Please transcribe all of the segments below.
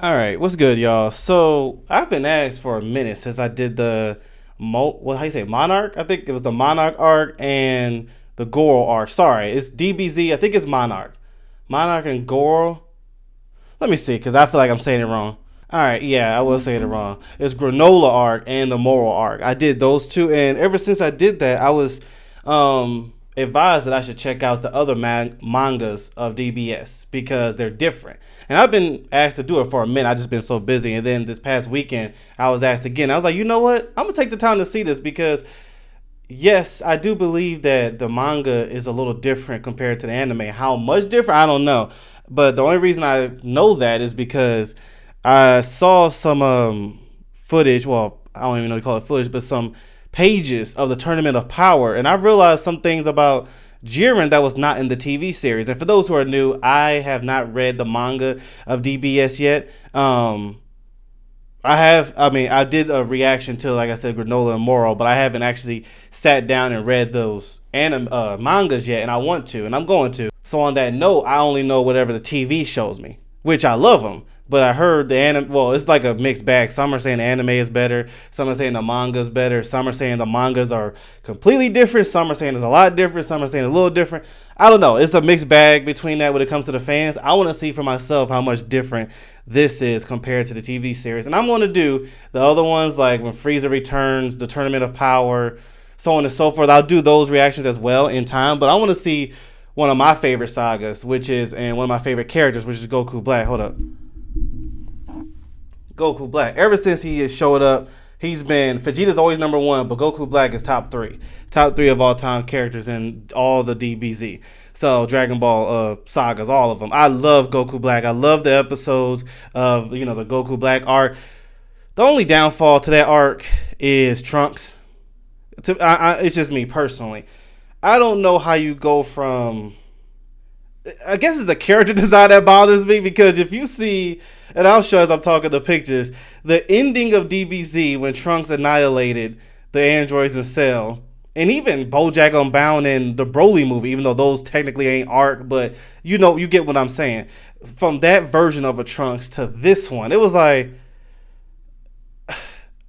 All right, what's good, y'all? So I've been asked for a minute since I did the how you say Monarch? I think it was the Monarch arc and the Goro arc. Sorry, it's DBZ. I think it's Monarch and Goro. Let me see, because I feel like I'm saying it wrong. All right, yeah, I was saying it wrong. It's Granola arc and the Moral arc. I did those two, and ever since I did that, I was advised that I should check out the other mangas of DBS because they're different. And I've been asked to do it for a minute. I've just been so busy. And then this past weekend, I was asked again. I was like, you know what? I'm gonna take the time to see this because yes, I do believe that the manga is a little different compared to the anime. How much different? I don't know. But the only reason I know that is because I saw some footage. Well, I don't even know you call it footage, but some pages of the Tournament of Power, and I realized some things about Jiren that was not in the TV series. And for those who are new, I have not read the manga of DBS yet. I did a reaction to, like I said, Granola and Moro, but I haven't actually sat down and read those mangas yet, and I want to, and I'm going to. So on that note, I only know whatever the TV shows me, which I love them. But I heard the anime, well, it's like a mixed bag. Some are saying the anime is better. Some are saying the manga is better. Some are saying the mangas are completely different. Some are saying it's a lot different. Some are saying a little different. I don't know. It's a mixed bag between that when it comes to the fans. I want to see for myself how much different this is compared to the TV series. And I'm going to do the other ones like when Frieza returns, the Tournament of Power, so on and so forth. I'll do those reactions as well in time. But I want to see one of my favorite sagas, and one of my favorite characters, which is Goku Black. Hold up. Goku Black. Ever since he has showed up, Vegeta's always number one, but Goku Black is top three of all time characters in all the DBZ. So Dragon Ball sagas, all of them. I love Goku Black. I love the episodes of the Goku Black arc. The only downfall to that arc is Trunks. It's just me personally. I don't know how you go from. I guess it's the character design that bothers me because if you see, and I'll show as I'm talking the pictures, the ending of DBZ when Trunks annihilated the androids in Cell, and even BoJack Unbound and the Broly movie, even though those technically ain't arc, but you get what I'm saying. From that version of a Trunks to this one, it was like,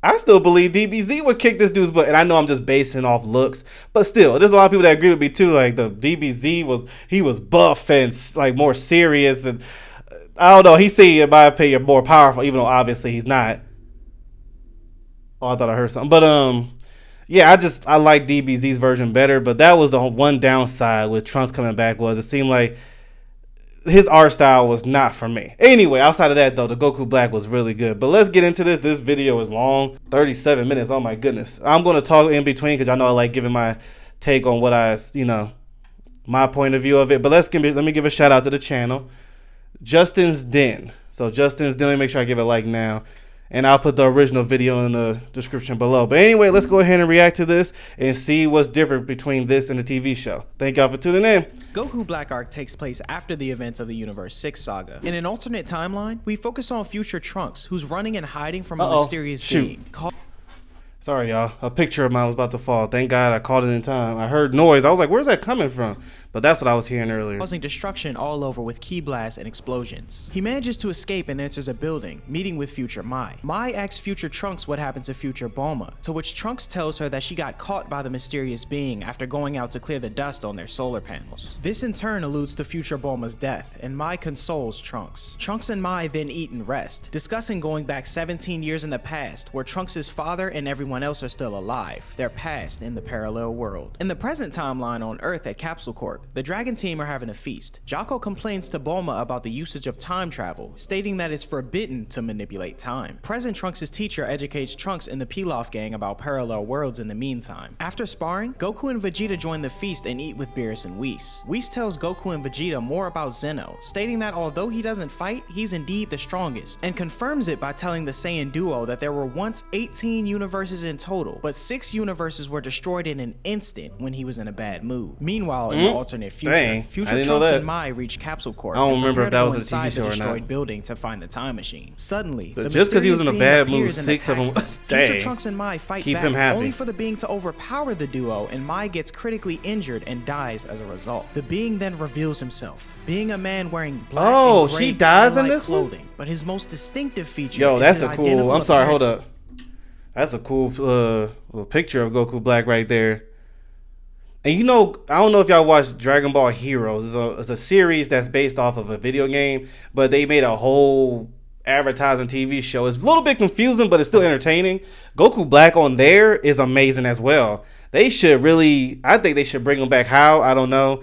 I still believe DBZ would kick this dude's butt, and I know I'm just basing off looks, but still, there's a lot of people that agree with me too. Like the DBZ was buff and like more serious, and I don't know. He seemed, in my opinion, more powerful, even though obviously he's not. Oh, I thought I heard something, but yeah, I like DBZ's version better. But that was the one downside with Trunks coming back was it seemed like his art style was not for me. Anyway, outside of that though, the Goku Black was really good. But let's get into this. This video is long, 37 minutes. Oh my goodness. I'm going to talk in between because I know I like giving my take on what my point of view of it. But let me give a shout out to the channel, Justin's Den. So Justin's Den, let me make sure I give it a like now. And I'll put the original video in the description below. But anyway, let's go ahead and react to this and see what's different between this and the TV show. Thank y'all for tuning in. Goku Black Arc takes place after the events of the Universe 6 saga. In an alternate timeline, we focus on future Trunks, who's running and hiding from a mysterious being. Sorry, y'all. A picture of mine was about to fall. Thank God I caught it in time. I heard noise. I was like, where's that coming from? But that's what I was hearing earlier. Causing destruction all over with ki blasts and explosions. He manages to escape and enters a building, meeting with future Mai. Mai asks future Trunks what happened to future Bulma, to which Trunks tells her that she got caught by the mysterious being after going out to clear the dust on their solar panels. This in turn alludes to future Bulma's death, and Mai consoles Trunks. Trunks and Mai then eat and rest, discussing going back 17 years in the past, where Trunks' father and everyone else are still alive, their past in the parallel world. In the present timeline on Earth at Capsule Corp, the Dragon Team are having a feast. Jocko complains to Bulma about the usage of time travel, stating that it's forbidden to manipulate time. Present Trunks' teacher educates Trunks and the Pilaf gang about parallel worlds in the meantime. After sparring, Goku and Vegeta join the feast and eat with Beerus and Whis. Whis tells Goku and Vegeta more about Zeno, stating that although he doesn't fight, he's indeed the strongest, and confirms it by telling the Saiyan duo that there were once 18 universes in total, but 6 universes were destroyed in an instant when he was in a bad mood. Meanwhile, in the alternate future, Dang, I Future didn't know Trunks that. and Mai reach Capsule Corp. I don't and remember if prepare that to was go a TV inside show the or destroyed not. building to find the time machine. Suddenly, But the just 'cause he was in a mysterious bad being mood, appears and 6 of attacks them- them. Future Dang. Trunks and Mai fight Keep back, him happy. only for the being to overpower the duo, and Mai gets critically injured and dies as a result. The being then reveals himself, being a man wearing black Oh, and gray she dies in Kai-like this one? clothing, but his most distinctive feature Yo, is that's his a cool. identical I'm sorry, hold appearance. up. That's a cool little picture of Goku Black right there. And you know, I don't know if y'all watched Dragon Ball Heroes. It's a series that's based off of a video game, but they made a whole advertising TV show. It's a little bit confusing, but it's still entertaining. Goku Black on there is amazing as well. They should really, I think they should bring him back. How? I don't know.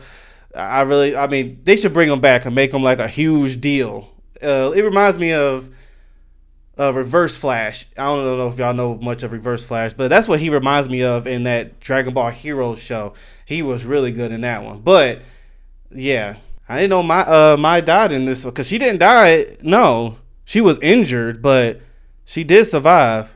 I mean, they should bring him back and make him like a huge deal. It reminds me of Reverse Flash. I don't know if y'all know much of Reverse Flash, but that's what he reminds me of in that Dragon Ball Heroes show. He was really good in that one. But yeah, I didn't know my died in this one because she didn't die. No, she was injured, but she did survive,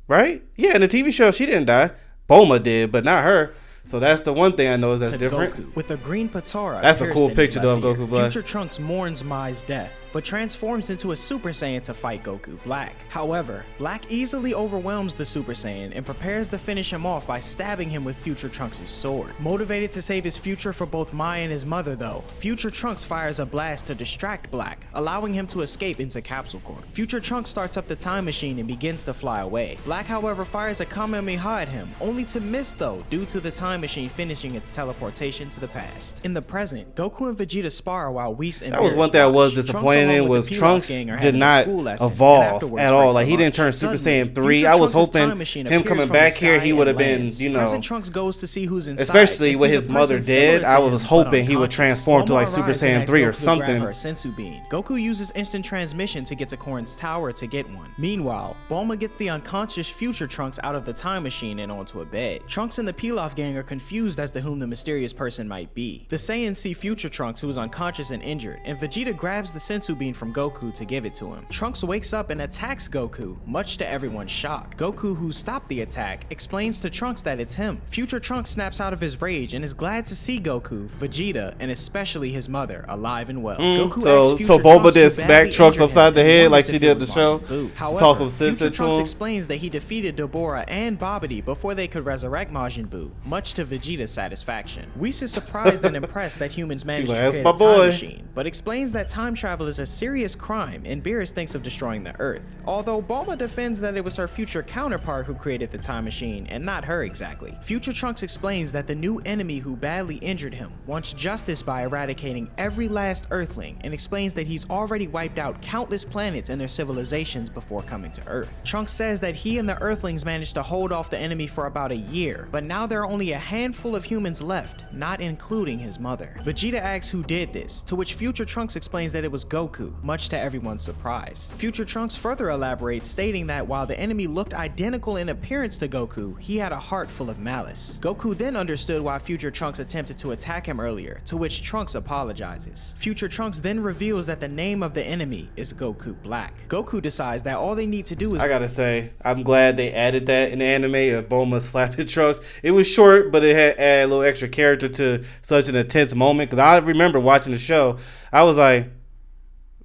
right? Yeah, in the TV show she didn't die. Bulma did, but not her. So that's the one thing I know is that's to different. Goku, with a green Patara. That's a pierced cool in his picture, though, of left ear. Goku Black. Future Trunks mourns Mai's death, but transforms into a Super Saiyan to fight Goku Black. However, Black easily overwhelms the Super Saiyan and prepares to finish him off by stabbing him with Future Trunks' sword. Motivated to save his future for both Mai and his mother though, Future Trunks fires a blast to distract Black, allowing him to escape into Capsule Corp. Future Trunks starts up the time machine and begins to fly away. Black however fires a Kamehameha at him, only to miss though due to the time machine finishing its teleportation to the past. In the present, Goku and Vegeta spar while Whis and That was Beerus one thing I was watch. disappointed in was Trunks Trunks gang are did having a not school lesson, and evolve afterwards at all. break Like for he didn't lunch. turn Super Suddenly, Saiyan 3. Future I was Trunks' time hoping machine him appears coming from back the here sky he would have and been, lands. you know, Present Trunks goes to see who's inside, especially and with sees his a mother person similar dead. to I him, was but hoping he would unconscious. transform to Bulma like Super arrives and Saiyan asks 3 or Goku to grab something. her Sensu bean. Goku uses instant transmission to get to Korin's tower to get one. Meanwhile, Bulma gets the unconscious Future Trunks out of the time machine and onto a bed. Trunks and the Pilaf gang are confused as to whom the mysterious person might be. The Saiyans see Future Trunks, who is unconscious and injured, and Vegeta grabs the Sensu bean from Goku to give it to him. Trunks wakes up and attacks Goku, much to everyone's shock. Goku, who stopped the attack, explains to Trunks that it's him. Future Trunks snaps out of his rage and is glad to see Goku, Vegeta, and especially his mother alive and well. Goku So asks Future Bulma Trunks did who smack badly Trunks injured upside him the and head like wonders she if did it in the was show Majin Buu. to However, talk some sense Future into Trunks him. explains that he defeated Deborah and Babidi before they could resurrect Majin Buu, much to Vegeta's satisfaction. Whis is surprised and impressed that humans managed like, to "That's create my a time boy." machine, but explains that time travel is a serious crime and Beerus thinks of destroying the Earth. Although Bulma defends that it was her future counterpart who created the time machine and not her exactly. Future Trunks explains that the new enemy who badly injured him wants justice by eradicating every last Earthling and explains that he's already wiped out countless planets and their civilizations before coming to Earth. Trunks says that he and the Earthlings managed to hold off the enemy for about a year, but now there are only a handful of humans left, not including his mother. Vegeta asks who did this, to which Future Trunks explains that it was Goku, much to everyone's surprise. Future Trunks further elaborates, stating that while the enemy looked identical in appearance to Goku, he had a heart full of malice. Goku then understood why Future Trunks attempted to attack him earlier, to which Trunks apologizes. Future Trunks then reveals that the name of the enemy is Goku Black. Goku decides that all they need to do is— I gotta say, I'm glad they added that in the anime of Bulma slapping Trunks. It was short, but it had added a little extra character to such an intense moment. Because I remember watching the show, I was like,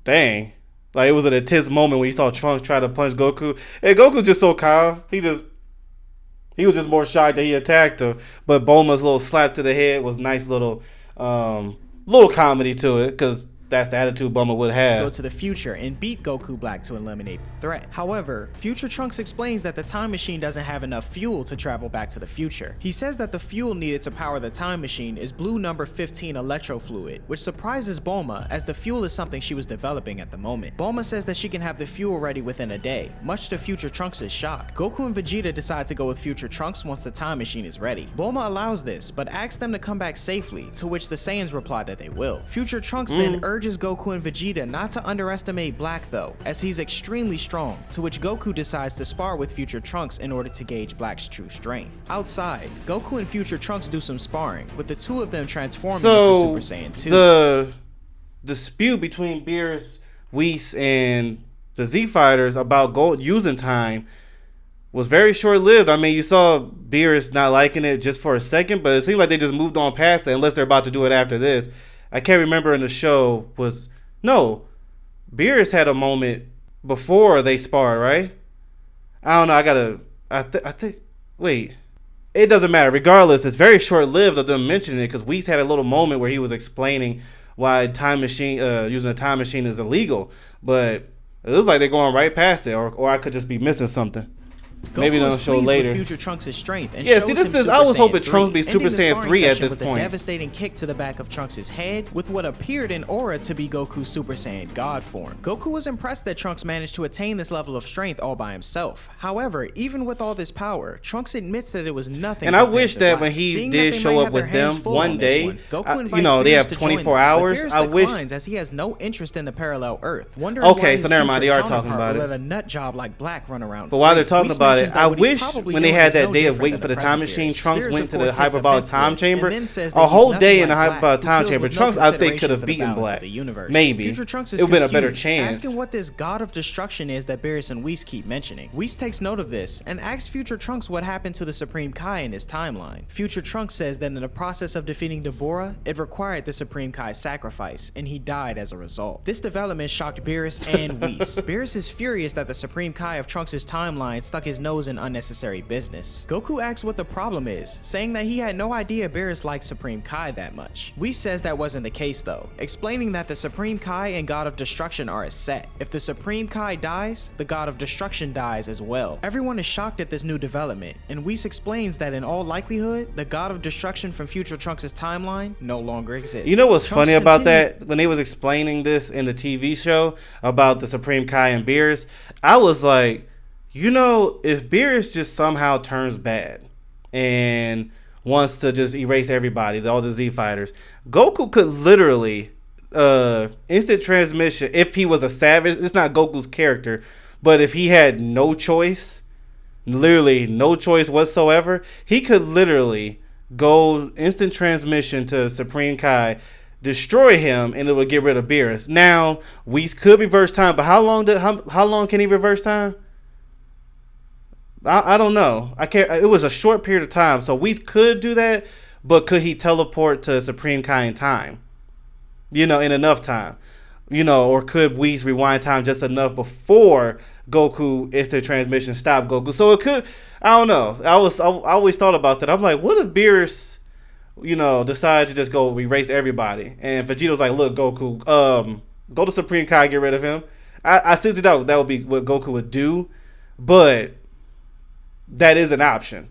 dang. Like, it was an intense moment when you saw Trunks try to punch Goku. And Goku's just so calm. He was just more shocked that he attacked her. But Bulma's little slap to the head was nice little comedy to it. Because that's the attitude Bulma would have. go to the future and beat Goku Black to eliminate the threat. However, Future Trunks explains that the time machine doesn't have enough fuel to travel back to the future. He says that the fuel needed to power the time machine is blue number 15 electro fluid, which surprises Bulma as the fuel is something she was developing at the moment. Bulma says that she can have the fuel ready within a day, much to Future Trunks' shock. Goku and Vegeta decide to go with Future Trunks once the time machine is ready. Bulma allows this, but asks them to come back safely, to which the Saiyans reply that they will. Future Trunks then urges Goku and Vegeta not to underestimate Black though, as he's extremely strong, to which Goku decides to spar with Future Trunks in order to gauge Black's true strength. Outside, Goku and Future Trunks do some sparring, with the two of them transforming into Super Saiyan 2. The dispute between Beerus, Whis, and the Z Fighters about using time was very short lived. I mean, you saw Beerus not liking it just for a second, but it seemed like they just moved on past it unless they're about to do it after this. I can't remember in the show was no. Beerus had a moment before they sparred, right? I don't know. I think. Wait. It doesn't matter. Regardless, it's very short lived of them mentioning it because Whis had a little moment where he was explaining why using a time machine is illegal. But it looks like they're going right past it, or I could just be missing something. Goku Maybe they'll show later. With Future Trunks' strength and yeah, see, this is. I was hoping Trunks be Super Saiyan 3 at this point. A devastating kick to the back of Trunks' head with what appeared in aura to be Goku's Super Saiyan God form. Goku was impressed that Trunks managed to attain this level of strength all by himself. However, even with all this power, Trunks admits that it was nothing. And I wish that when he did show up with them one day, they have 24 hours. I wish, as he has no interest in the parallel Earth. Okay, so never mind. They are talking about it. Let a nut job like Black run around. But while they're talking about it, I wish when they had that day of waiting for the time machine, Trunks went to the hyperbolic time chamber. A whole day in the hyperbolic time chamber, Trunks I think could have beaten Black. Maybe it would have been a better chance. Asking what this god of destruction is that Beerus and Whis keep mentioning. Whis takes note of this and asks Future Trunks what happened to the Supreme Kai in his timeline. Future Trunks says that in the process of defeating Deborah, it required the Supreme Kai's sacrifice, and he died as a result. This development shocked Beerus and Whis. Beerus is furious that the Supreme Kai of Trunks' timeline stuck his nose in unnecessary business. Goku asks what the problem is, saying that he had no idea Beerus liked Supreme Kai that much. Whis says that wasn't the case though, explaining that the Supreme Kai and God of Destruction are a set. If the Supreme Kai dies, the God of Destruction dies as well. Everyone is shocked at this new development, and Whis explains that in all likelihood, the God of Destruction from Future Trunks' timeline no longer exists. You know what's funny about that? When they was explaining this in the TV show about the Supreme Kai and Beerus, I was like, you know, if Beerus just somehow turns bad and wants to just erase everybody, all the Z fighters, Goku could literally instant transmission if he was a savage. It's not Goku's character, but if he had no choice, literally no choice whatsoever, he could literally go instant transmission to Supreme Kai, destroy him, and it would get rid of Beerus. Now, Whis could reverse time, but how long can he reverse time? I don't know. I can't. It was a short period of time, so Whis could do that, but could he teleport to Supreme Kai in time? In enough time, or could Whis rewind time just enough before Goku instant transmission stopped Goku? So it could. I don't know. I always thought about that. I'm like, what if Beerus, decide to just go erase everybody, and Vegeta's like, look, Goku, go to Supreme Kai, get rid of him. I still think that would be what Goku would do, but that is an option.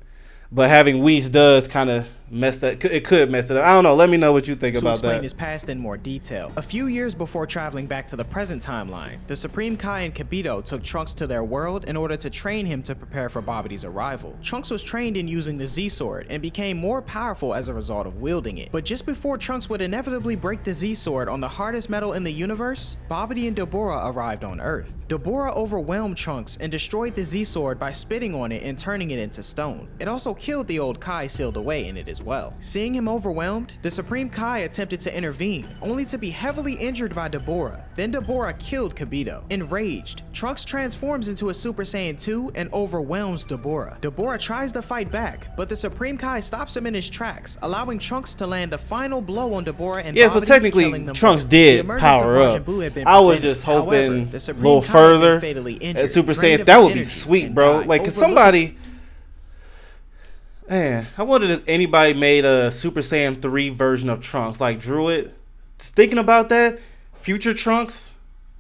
But having Whis does kind of mess that. It could mess it up. I don't know. Let me know what you think about that. To explain his past in more detail. A few years before traveling back to the present timeline, the Supreme Kai and Kibito took Trunks to their world in order to train him to prepare for Babidi's arrival. Trunks was trained in using the Z-Sword and became more powerful as a result of wielding it. But just before Trunks would inevitably break the Z-Sword on the hardest metal in the universe, Babidi and Deborah arrived on Earth. Deborah overwhelmed Trunks and destroyed the Z-Sword by spitting on it and turning it into stone. It also killed the old Kai sealed away in it as well. Seeing him overwhelmed, the Supreme Kai attempted to intervene, only to be heavily injured by Deborah. Then Deborah killed Kibito. Enraged, Trunks transforms into a Super Saiyan 2 and overwhelms Deborah. Deborah tries to fight back, but the Supreme Kai stops him in his tracks, allowing Trunks to land the final blow on Deborah and so technically Trunks did power up. I was just hoping a little further at Super Saiyan. That would be sweet, bro. Like, cause somebody... Man, I wondered if anybody made a Super Saiyan 3 version of Trunks, like drew it. Just thinking about that, future Trunks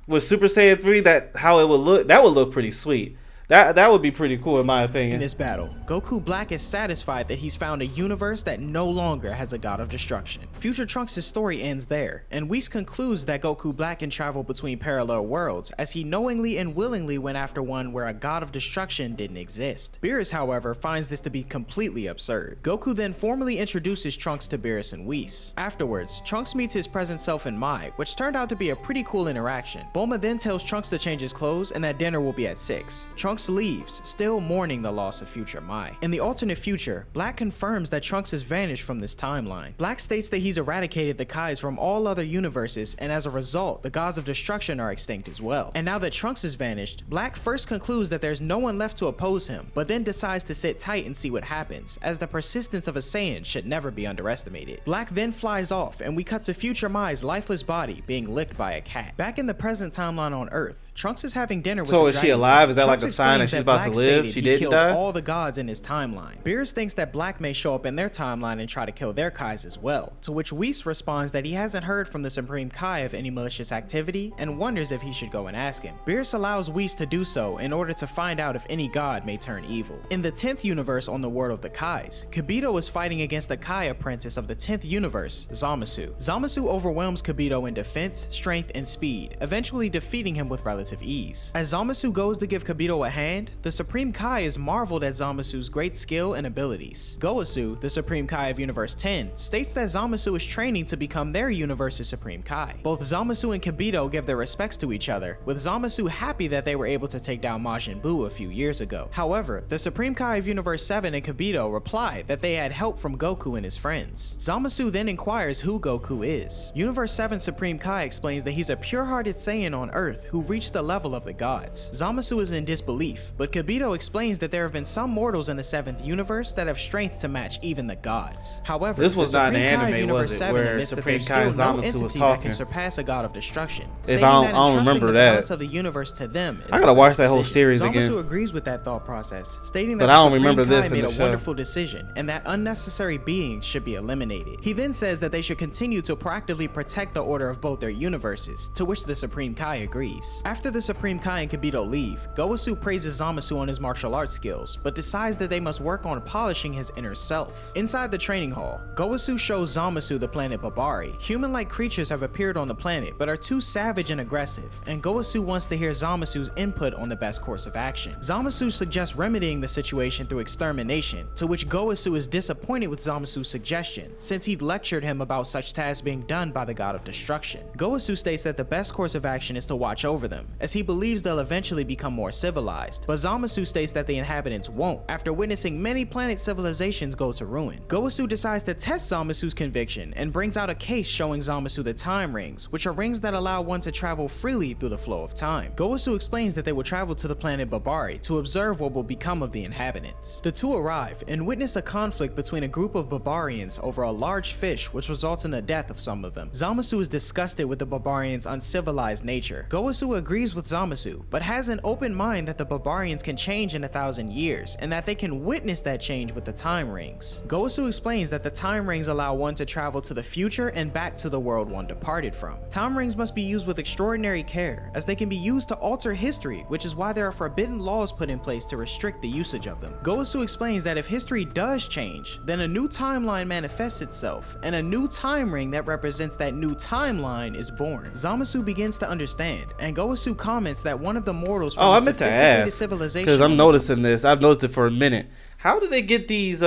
with Super Saiyan 3, how it would look, that would look pretty sweet. That would be pretty cool in my opinion. In this battle, Goku Black is satisfied that he's found a universe that no longer has a god of destruction. Future Trunks' story ends there, and Whis concludes that Goku Black can travel between parallel worlds as he knowingly and willingly went after one where a god of destruction didn't exist. Beerus, however, finds this to be completely absurd. Goku then formally introduces Trunks to Beerus and Whis. Afterwards, Trunks meets his present self in Mai, which turned out to be a pretty cool interaction. Bulma then tells Trunks to change his clothes and that dinner will be at 6. Trunks Trunks leaves, still mourning the loss of future Mai. In the alternate future, Black confirms that Trunks has vanished from this timeline. Black states that he's eradicated the Kais from all other universes, and as a result, the gods of destruction are extinct as well. And now that Trunks has vanished, Black first concludes that there's no one left to oppose him, but then decides to sit tight and see what happens, as the persistence of a Saiyan should never be underestimated. Black then flies off, and we cut to future Mai's lifeless body being licked by a cat. Back in the present timeline on Earth, Trunks is having dinner with So the is she Dragon alive? Team. Is that like Trunks a sign that explains she's about to Black live? stated She he didn't killed die? all the gods in his timeline. Beerus thinks that Black may show up in their timeline and try to kill their Kais as well, to which Whis responds that he hasn't heard from the Supreme Kai of any malicious activity and wonders if he should go and ask him. Beerus allows Whis to do so in order to find out if any god may turn evil. In the 10th universe on the World of the Kais, Kibito is fighting against the Kai apprentice of the 10th universe, Zamasu. Zamasu overwhelms Kibito in defense, strength, and speed, eventually defeating him with relative ease. As Zamasu goes to give Kibito a hand, the Supreme Kai is marveled at Zamasu's great skill and abilities. Goasu, the Supreme Kai of Universe 10, states that Zamasu is training to become their universe's Supreme Kai. Both Zamasu and Kibito give their respects to each other, with Zamasu happy that they were able to take down Majin Buu a few years ago. However, the Supreme Kai of Universe 7 and Kibito reply that they had help from Goku and his friends. Zamasu then inquires who Goku is. Universe 7 Supreme Kai explains that he's a pure-hearted Saiyan on Earth who reached the level of the gods. Zamasu is in disbelief, but Kibito explains that there have been some mortals in the 7th universe that have strength to match even the gods. However, This was the not an Supreme Kai of anime, Universe was it, 7 where admits that Supreme there's Kai still no Zamasu was entity that talking? can surpass a god of destruction. If Stating I don't- that I don't entrusting remember the that. balance of the universe to them is I gotta the watch best that whole decision. series Zamasu again. agrees with that thought process, stating that But I don't the Supreme remember this Kai in made the a show. wonderful decision and that unnecessary beings should be eliminated. He then says that they should continue to proactively protect the order of both their universes, to which the Supreme Kai agrees. After the Supreme Kai and Kibito leave, Goasu praises Zamasu on his martial arts skills, but decides that they must work on polishing his inner self. Inside the training hall, Goasu shows Zamasu the planet Babari. Human-like creatures have appeared on the planet, but are too savage and aggressive, and Goasu wants to hear Zamasu's input on the best course of action. Zamasu suggests remedying the situation through extermination, to which Goasu is disappointed with Zamasu's suggestion, since he'd lectured him about such tasks being done by the god of destruction. Goasu states that the best course of action is to watch over them, as he believes they'll eventually become more civilized, but Zamasu states that the inhabitants won't, after witnessing many planet civilizations go to ruin. Goasu decides to test Zamasu's conviction, and brings out a case showing Zamasu the time rings, which are rings that allow one to travel freely through the flow of time. Goasu explains that they will travel to the planet Babari to observe what will become of the inhabitants. The two arrive and witness a conflict between a group of Babarians over a large fish, which results in the death of some of them. Zamasu is disgusted with the Babarians' uncivilized nature. Goasu agrees with Zamasu, but has an open mind that the Babarians can change in 1,000 years, and that they can witness that change with the time rings. Goasu explains that the time rings allow one to travel to the future and back to the world one departed from. Time rings must be used with extraordinary care, as they can be used to alter history, which is why there are forbidden laws put in place to restrict the usage of them. Goasu explains that if history does change, then a new timeline manifests itself, and a new time ring that represents that new timeline is born. Zamasu begins to understand, and Goasu comments that one of the mortals from Oh, I the meant to sophisticated ask, civilization because I'm noticing this. I've noticed it for a minute. How did they get these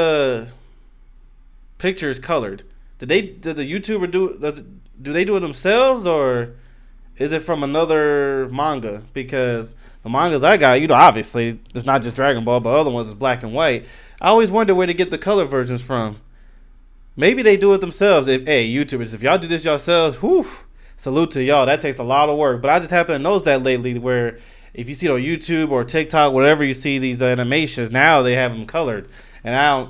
pictures colored? Did the YouTuber do they do it themselves, or is it from another manga? Because the mangas I got, obviously it's not just Dragon Ball, but other ones is black and white. I always wonder where to get the color versions from. Maybe they do it themselves. Hey, YouTubers, if y'all do this yourselves, whew, salute to y'all. That takes a lot of work. But I just happen to notice that lately, where if you see it on YouTube or TikTok, whatever, you see these animations, now they have them colored. And I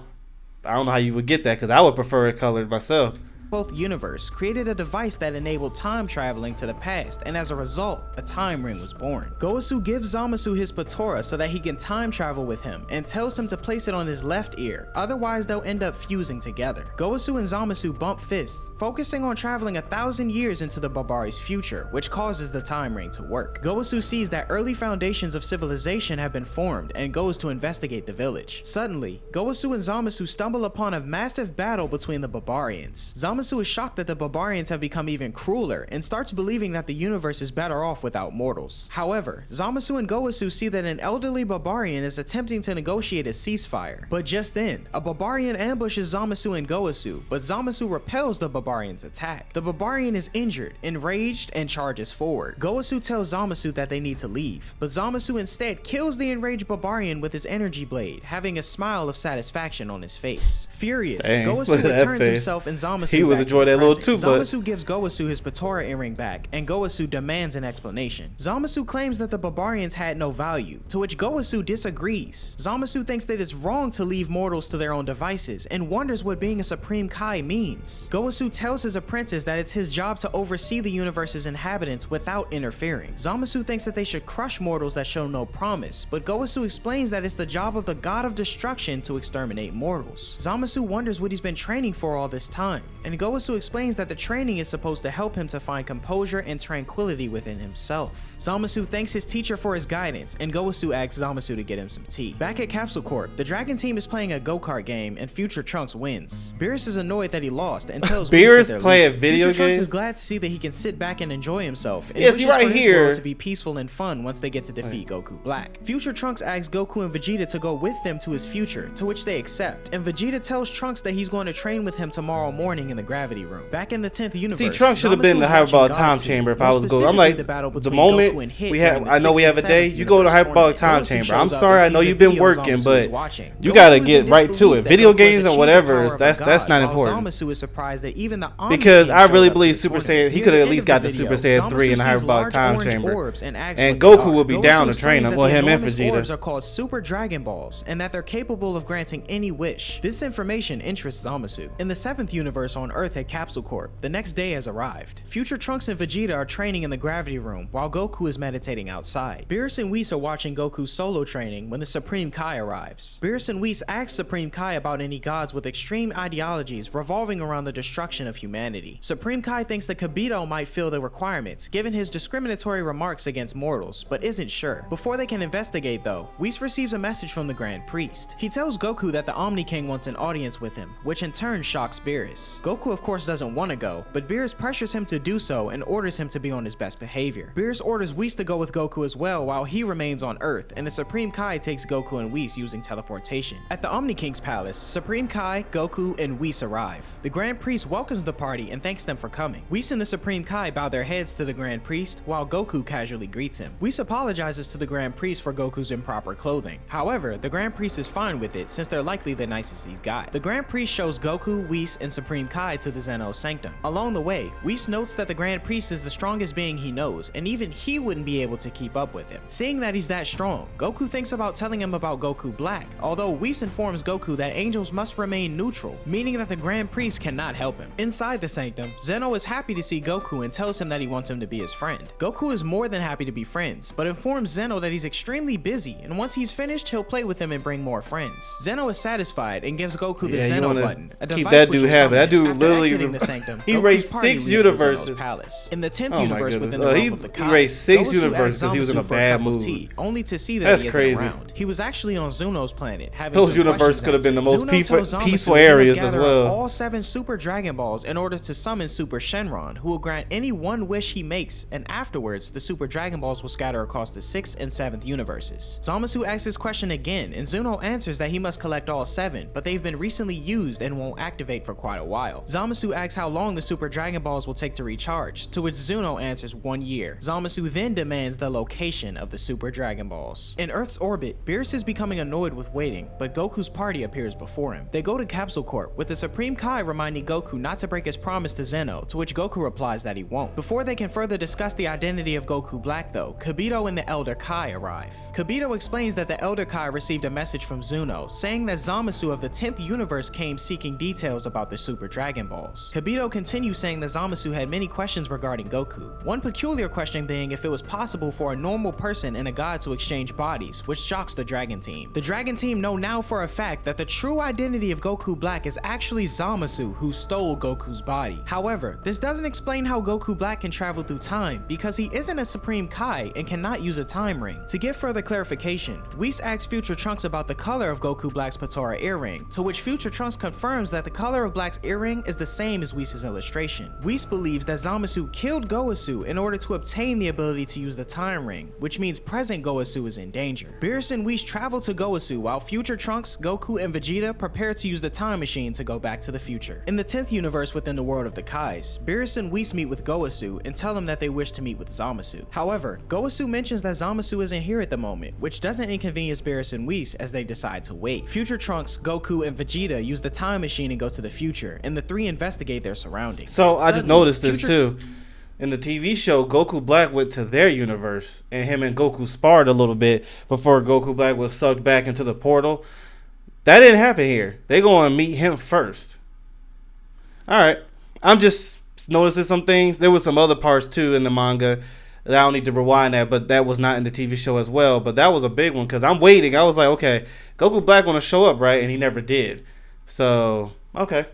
don't know how you would get that, because I would prefer it colored myself. Both universe created a device that enabled time traveling to the past, and as a result, a time ring was born. Goasu gives Zamasu his Patora so that he can time travel with him, and tells him to place it on his left ear, otherwise they'll end up fusing together. Goasu and Zamasu bump fists, focusing on traveling 1,000 years into the Babari's future, which causes the time ring to work. Goasu sees that early foundations of civilization have been formed, and goes to investigate the village. Suddenly, Goasu and Zamasu stumble upon a massive battle between the Babarians. Zamasu is shocked that the barbarians have become even crueler and starts believing that the universe is better off without mortals. However, Zamasu and Gowasu see that an elderly barbarian is attempting to negotiate a ceasefire. But just then, a barbarian ambushes Zamasu and Gowasu, but Zamasu repels the barbarian's attack. The barbarian is injured, enraged, and charges forward. Gowasu tells Zamasu that they need to leave, but Zamasu instead kills the enraged barbarian with his energy blade, having a smile of satisfaction on his face. Furious, Gowasu returns himself and Zamasu. He was enjoying that little too, but Zamasu gives Gowasu his Patora earring back, and Gowasu demands an explanation. Zamasu claims that the barbarians had no value, to which Gowasu disagrees. Zamasu thinks that it's wrong to leave mortals to their own devices, and wonders what being a Supreme Kai means. Gowasu tells his apprentice that it's his job to oversee the universe's inhabitants without interfering. Zamasu thinks that they should crush mortals that show no promise, but Gowasu explains that it's the job of the god of destruction to exterminate mortals. Zamasu wonders what he's been training for all this time, and Gowasu explains that the training is supposed to help him to find composure and tranquility within himself. Zamasu thanks his teacher for his guidance, and Gowasu asks Zamasu to get him some tea. Back at Capsule Corp, the Dragon team is playing a go-kart game, and Future Trunks wins. Beerus is annoyed that he lost and tells Beerus playing video games. Future Trunks games? is glad to see that he can sit back and enjoy himself, and Yeah, wishes see right for his here. world to be peaceful and fun once they get to defeat Goku Black. Future Trunks asks Goku and Vegeta to go with them to his future, to which they accept, and Vegeta tells Trunks that he's going to train with him tomorrow morning in the gravity room. Back in the 10th universe, see, Trunks should have been in the Zamasu was hyperbolic watching time God chamber if Team, I more was going. I'm like, specifically the battle the between moment Goku and Hit we have, during the I know we 6th have a and day, 7th you go to universe hyperbolic tournament. time Gowasu chamber. I'm shows up sorry, and I know sees you've the been videos working, Zamasu but was watching. you Gowasu gotta is get in right to disbelief it. that Video Goku has games or achieved the whatever, power of a that's god, not while important. Zamasu is surprised that even the Omni Because King I showed really up to believe the Super tournament. Saiyan, he Near could have the at end least of got the the Super video, Saiyan 3 in the Zamasu sees hyperbolic large time orange chamber. orbs and asks And what they Goku are. would be Gowasu down to explains train him. that Well, the him and enormous Vegeta. orbs are called Super Dragon Balls, and that they're capable of granting any wish. This information interests Zamasu. In the 7th universe on Earth at Capsule Corp, the next day has arrived. Future Trunks and Vegeta are training in the gravity room, while Goku is meditating outside. Beerus and Whis are watching Goku's solo training when the Supreme Kai arrives. Beerus and Whis ask Supreme Kai about any gods with extreme ideologies revolving around the destruction of humanity. Supreme Kai thinks that Kibito might fill the requirements, given his discriminatory remarks against mortals, but isn't sure. Before they can investigate though, Whis receives a message from the Grand Priest. He tells Goku that the Omni King wants an audience with him, which in turn shocks Beerus. Goku of course doesn't want to go, but Beerus pressures him to do so and orders him to be on his best behavior. Beerus orders Whis to go with Goku as well while he remains on Earth, and the Supreme Kai takes Goku and Whis using teleportation. At the Omni King's palace, Supreme Kai, Goku, and Whis arrive. The Grand Priest welcomes the party and thanks them for coming. Whis and the Supreme Kai bow their heads to the Grand Priest while Goku casually greets him. Whis apologizes to the Grand Priest for Goku's improper clothing. However, the Grand Priest is fine with it since they're likely the nicest he's got. The Grand Priest shows Goku, Whis, and Supreme Kai to the Zeno Sanctum. Along the way, Whis notes that the Grand Priest is the strongest being he knows, and even he wouldn't be able to keep up with him. Seeing that he's that strong, Goku thinks about telling him about Goku Black, although Whis informs Goku that angels must remain neutral, meaning that the Grand Priest cannot help him. Inside the Sanctum, Zeno is happy to see Goku and tells him that he wants him to be his friend. Goku is more than happy to be friends, but informs Zeno that he's extremely busy, and once he's finished, he'll play with him and bring more friends. Zeno is satisfied and gives Goku the Zeno button, a keep device that which dude will happy. summon That dude him. After literally exiting the Sanctum, he Goku's erased party 6 leaves the universes. Zeno's palace. In the 10th Oh my universe goodness. within the realm of the He Kai, erased 6 Gowasu universes asks because he was in Zamasu a for bad cup of mood. tea, only to see that That's he crazy. isn't around. He was actually on Zuno's planet, having Those some universes questions could have been the answered. most Zuno peaceful- tells Zamasu peaceful he must areas as gather well. all 7 Super Dragon Balls in order to summon Super Shenron, who will grant any one wish he makes, and afterwards, the Super Dragon Balls will scatter across the 6th and 7th universes. Zamasu asks his question again, and Zuno answers that he must collect all 7, but they've been recently used and won't activate for quite a while. Zamasu asks how long the Super Dragon Balls will take to recharge, to which Zuno answers 1 year. Zamasu then demands the location of the Super Dragon Balls. In Earth's orbit, Beerus is becoming annoyed with waiting, but Goku's party appears before him. They go to Capsule Corp, with the Supreme Kai reminding Goku not to break his promise to Zeno, to which Goku replies that he won't. Before they can further discuss the identity of Goku Black though, Kibito and the Elder Kai arrive. Kibito explains that the Elder Kai received a message from Zuno, saying that Zamasu of the 10th universe came seeking details about the Super Dragon Balls. Kibito continues saying that Zamasu had many questions regarding Goku. One peculiar question being if it was possible for a normal person and a god to exchange bodies, which shocks the Dragon Team. The Dragon Team know now for a fact that the true identity of Goku Black is actually Zamasu, who stole Goku's body. However, this doesn't explain how Goku Black can travel through time, because he isn't a Supreme Kai and cannot use a time ring. To give further clarification, Whis asks Future Trunks about the color of Goku Black's Patora earring, to which Future Trunks confirms that the color of Black's earring is the same as Whis' illustration. Whis believes that Zamasu killed Goku in order to obtain the ability to use the time ring, which means present Goku is in danger. Beerus and Whis travel to Goku while future Trunks, Goku, and Vegeta prepare to use the time machine to go back to the future. In the 10th universe within the world of the Kais, Beerus and Whis meet with Goku and tell him that they wish to meet with Zamasu. However, Goku mentions that Zamasu isn't here at the moment, which doesn't inconvenience Beerus and Whis as they decide to wait. Future Trunks, Goku, and Vegeta use the time machine and go to the future, and the three investigate their surroundings. So I just noticed this too. In the TV show, Goku Black went to their universe, and him and Goku sparred a little bit before Goku Black was sucked back into the portal. That didn't happen here. They go and meet him first. All right. I'm just noticing some things. There was some other parts too in the manga that I don't need to rewind that, but that was not in the TV show as well. But that was a big one because I'm waiting. I was like, okay, Goku Black want to show up, right? And he never did. So, okay.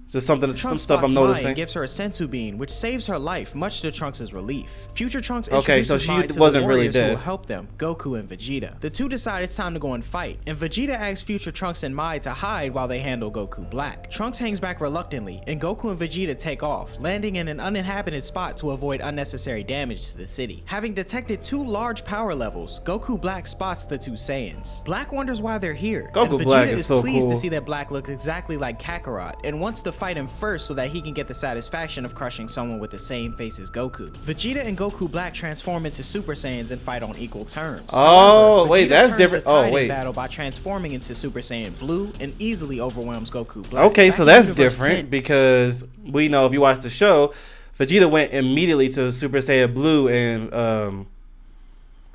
Just some stuff I'm noticing. Mai gives her a sensu bean, which saves her life, much to Trunks' relief. Future Trunks okay, so introduces she Mai to wasn't the really warriors who dead. will help them, Goku and Vegeta. The two decide it's time to go and fight, and Vegeta asks Future Trunks and Mai to hide while they handle Goku Black. Trunks hangs back reluctantly, and Goku and Vegeta take off, landing in an uninhabited spot to avoid unnecessary damage to the city. Having detected two large power levels, Goku Black spots the two Saiyans. Black wonders why they're here, Goku and Vegeta Black is so pleased cool. to see that Black looks exactly like Kakarot, and wants to fight him first so that he can get the satisfaction of crushing someone with the same face as Goku. Vegeta and Goku Black transform into Super Saiyans and fight on equal terms. Oh, However, wait, Vegeta that's turns different. the Oh, tide in wait. battle by transforming into Super Saiyan Blue and easily overwhelms Goku Black. Okay, Back so in that's Universe different 10, because we know if you watch the show, Vegeta went immediately to Super Saiyan Blue and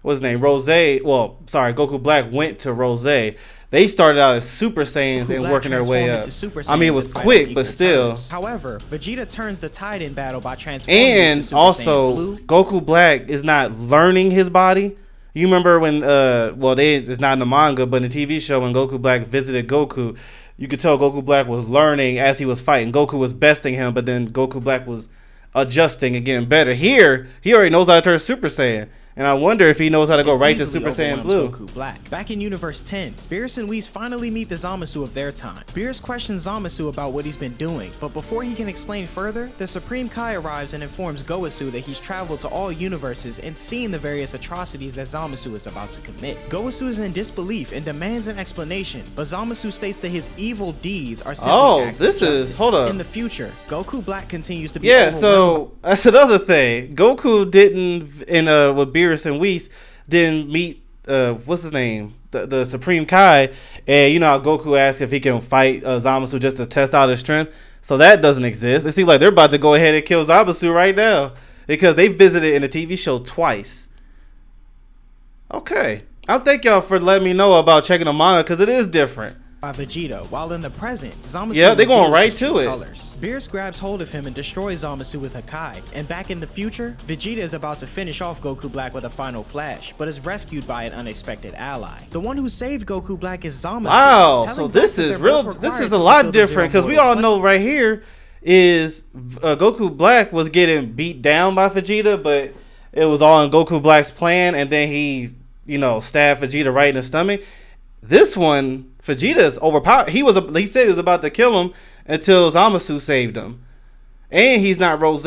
what's his name? Goku Black went to Rose. They started out as Super Saiyans Goku and Black working their way transformed up. into Super I mean, it Saiyans was and fight on quick, but equal still. terms. However, Vegeta turns the tide in battle by transforming into And Super Saiyan also, Blue. Goku Black is not learning his body. You remember when, it's not in the manga, but in the TV show when Goku Black visited Goku, you could tell Goku Black was learning as he was fighting. Goku was besting him, but then Goku Black was adjusting and getting better. Here, he already knows how to turn Super Saiyan. And I wonder if he knows how to go right to easily Super Saiyan overwhelms Blue. Goku Black. Back in Universe 10, Beerus and Whis finally meet the Zamasu of their time. Beerus questions Zamasu about what he's been doing, but before he can explain further, the Supreme Kai arrives and informs Goku that he's traveled to all universes and seen the various atrocities that Zamasu is about to commit. Goku is in disbelief and demands an explanation, but Zamasu states that his evil deeds are simply acts of justice. Hold up. In the future, Goku Black continues to be Yeah, overwhelmed. so that's another thing. Goku didn't, with Beerus and Whis, didn't meet, what's his name? The Supreme Kai. And you know how Goku asked if he can fight Zamasu just to test out his strength. So that doesn't exist. It seems like they're about to go ahead and kill Zamasu right now. Because they visited in the TV show twice. Okay. I thank y'all for letting me know about checking the manga because it is different. By Vegeta, while in the present, Zamasu Yeah, they going reveals right his to true it. colors. Beerus grabs hold of him and destroys Zamasu with Hakai, and back in the future, Vegeta is about to finish off Goku Black with a final flash, but is rescued by an unexpected ally. The one who saved Goku Black is Zamasu. Wow, telling so both this that is they're real. both This required is to a lot fulfill the different because we Zero all Mortal know right here is Goku Black was getting beat down by Vegeta, but it was all in Goku Black's plan, and then he, stabbed Vegeta right in the stomach. This one, Vegeta's overpowered. He said he was about to kill him until Zamasu saved him, and he's not Rose.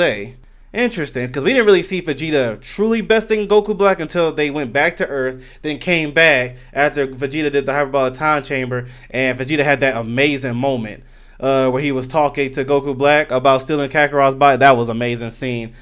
Interesting, because we didn't really see Vegeta truly besting Goku Black until they went back to Earth, then came back after Vegeta did the hyperbolic time chamber, and Vegeta had that amazing moment where he was talking to Goku Black about stealing Kakarot's body. That was an amazing scene.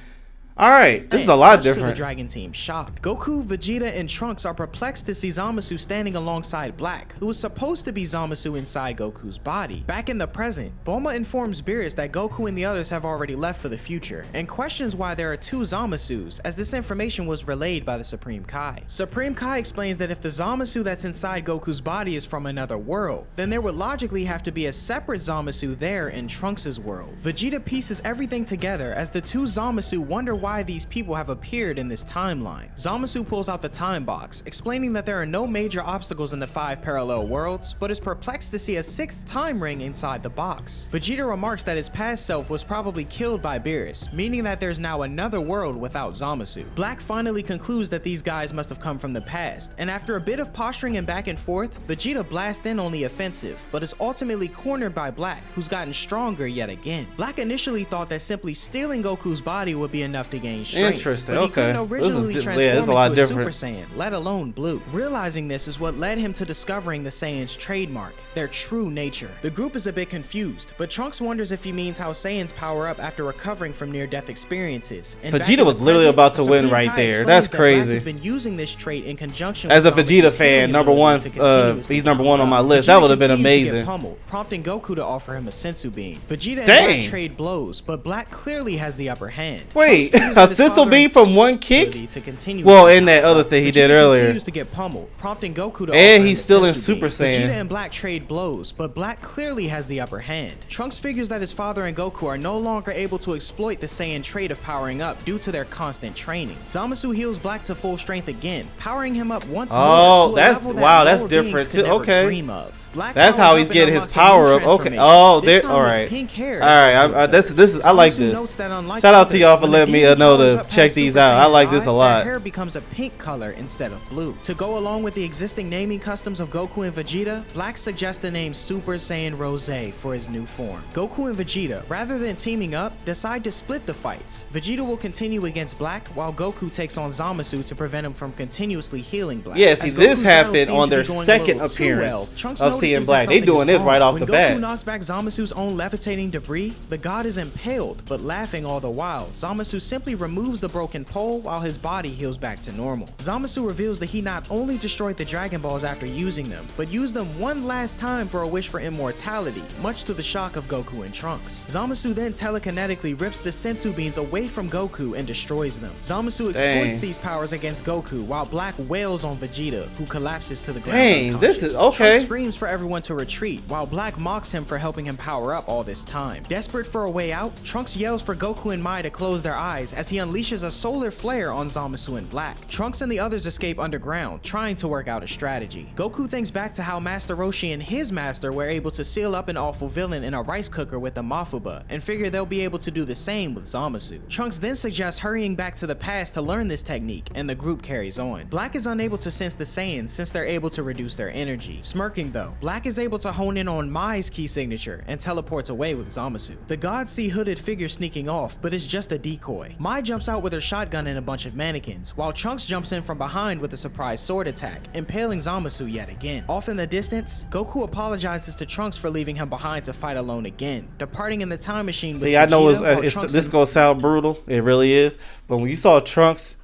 All right, this is a lot Much to the different. Dragon Team's shock, Goku, Vegeta, and Trunks are perplexed to see Zamasu standing alongside Black, who is supposed to be Zamasu inside Goku's body. Back in the present, Bulma informs Beerus that Goku and the others have already left for the future, and questions why there are two Zamasus, as this information was relayed by the Supreme Kai. Supreme Kai explains that if the Zamasu that's inside Goku's body is from another world, then there would logically have to be a separate Zamasu there in Trunks' world. Vegeta pieces everything together as the two Zamasu wonder why why these people have appeared in this timeline. Zamasu pulls out the time box, explaining that there are no major obstacles in the 5 parallel worlds, but is perplexed to see a 6th time ring inside the box. Vegeta remarks that his past self was probably killed by Beerus, meaning that there's now another world without Zamasu. Black finally concludes that these guys must have come from the past, and after a bit of posturing and back and forth, Vegeta blasts in on the offensive, but is ultimately cornered by Black, who's gotten stronger yet again. Black initially thought that simply stealing Goku's body would be enough to gain strength. Interesting, but he okay. couldn't originally This transform is a lot into a different. Super Saiyan, let alone blue. Realizing this is what led him to discovering the Saiyans' trademark, their true nature. The group is a bit confused, but Trunks wonders if he means how Saiyans power up after recovering from near-death experiences. And back Vegeta in was the literally present, about to the win Supreme right Kai there. explains That's that Black crazy. has been using this trait in conjunction As a with Vegeta Zamasu's fan, healing number one, ability to continuously he's number power one on up. my list. Vegeta That would have been continues to get amazing. pummeled, prompting Goku to offer him a sensu bean. Vegeta and Dang. Black trade blows, but Black clearly has the upper hand. Wait, Trunks figures a that his sensu father bean from one kick? ability to continue Well, to in that power other up. thing he Vegeta did earlier. continues to get pummeled, prompting Goku to And offer he's him a still in sensu bean. Super Saiyan. Vegeta and Black trade blows, but Black clearly has the upper hand. Trunks figures that his father and Goku are no longer able to exploit the Saiyan trait of powering up due to their constant training. Zamasu heals Black to full strength again, powering him up once more to a that's level that wow, that's lower beings different could too. never Okay. dream of. Black That's how powers he's up and getting his unlocks a new power up. Okay. transformation, Oh, this there. time All with right. pink hair All as right. Goku's This is. I like Zamasu this. notes that unlike Shout out to others, y'all for when the letting me demon know powers to up check past these Super out. I Saiyan like this a 5, lot. Their hair becomes a pink color instead of blue. To go along with the existing naming customs of Goku and Vegeta, Black suggests the name Super Saiyan Rose for his new form. Goku and Vegeta, rather than teaming up, decide to split the fights. Vegeta will continue against Black, while Goku takes on Zamasu to prevent him from continuously healing Black. Yeah, see, As this Goku's battles happened seem on to be their going a second little too appearance well, Trunks of seeing notices Black. that They something doing is this right wrong. off When the Goku bat. knocks back Zamasu's own levitating debris, the god is impaled, but laughing all the while. Zamasu simply removes the broken pole while his body heals back to normal. Zamasu reveals that he not only destroyed the Dragon Balls after using them, but used them one last time for a wish for immortality, much to the shock of Goku and Trunks. Zamasu then telekinetically rips the sensu beans away from Goku and destroys them. Zamasu exploits these powers against Goku while Black wails on Vegeta, who collapses to the ground. Dang, this is okay. Trunks screams for everyone to retreat, while Black mocks him for helping him power up all this time. Desperate for a way out, Trunks yells for Goku and Mai to close their eyes as he unleashes a solar flare on Zamasu and Black. Trunks and the others escape underground, trying to work out a strategy. Goku thinks back to how Master Roshi and his master were able to seal up an awful villain in a rice cooker with the Mafuba, and figure they'll be able to do the same with Zamasu. Trunks then suggests hurrying back to the past to learn this technique, and the group carries on. Black is unable to sense the Saiyans since they're able to reduce their energy. Smirking though, Black is able to hone in on Mai's key signature and teleports away with Zamasu. The gods see hooded figures sneaking off, but it's just a decoy. Mai jumps out with her shotgun and a bunch of mannequins, while Trunks jumps in from behind with a surprise sword attack, impaling Zamasu yet again. Off in the distance, Goku apologizes to Trunks for leaving him behind to fight alone again, departing in the time machine with See, I know Vegeta, while Trunks this gonna sound brutal. It really is. But when you saw Trunks,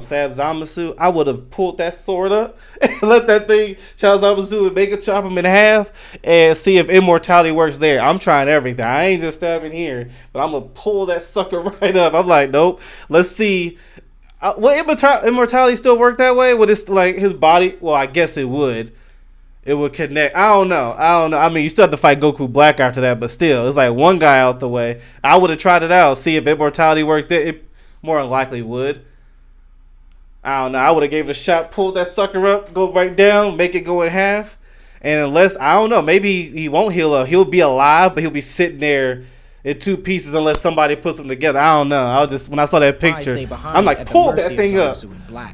stab Zamasu, I would have pulled that sword up and let that thing chop Zamasu and make it chop him in half and see if immortality works there. I'm trying everything. I ain't just stabbing here, but I'm gonna pull that sucker right up. I'm like, nope. Let's see. Would immortality still work that way? Would it like his body? Well, I guess it would. It would connect. I don't know. I mean, you still have to fight Goku Black after that, but still, it's like one guy out the way. I would have tried it out, see if immortality worked there. It more than likely would. I don't know. I would have gave it a shot, pulled that sucker up, go right down, make it go in half. And unless, I don't know, maybe he won't heal up. He'll be alive, but he'll be sitting there in two pieces unless somebody puts them together. I don't know. I was just, when I saw that picture, I'm like, pull that thing up.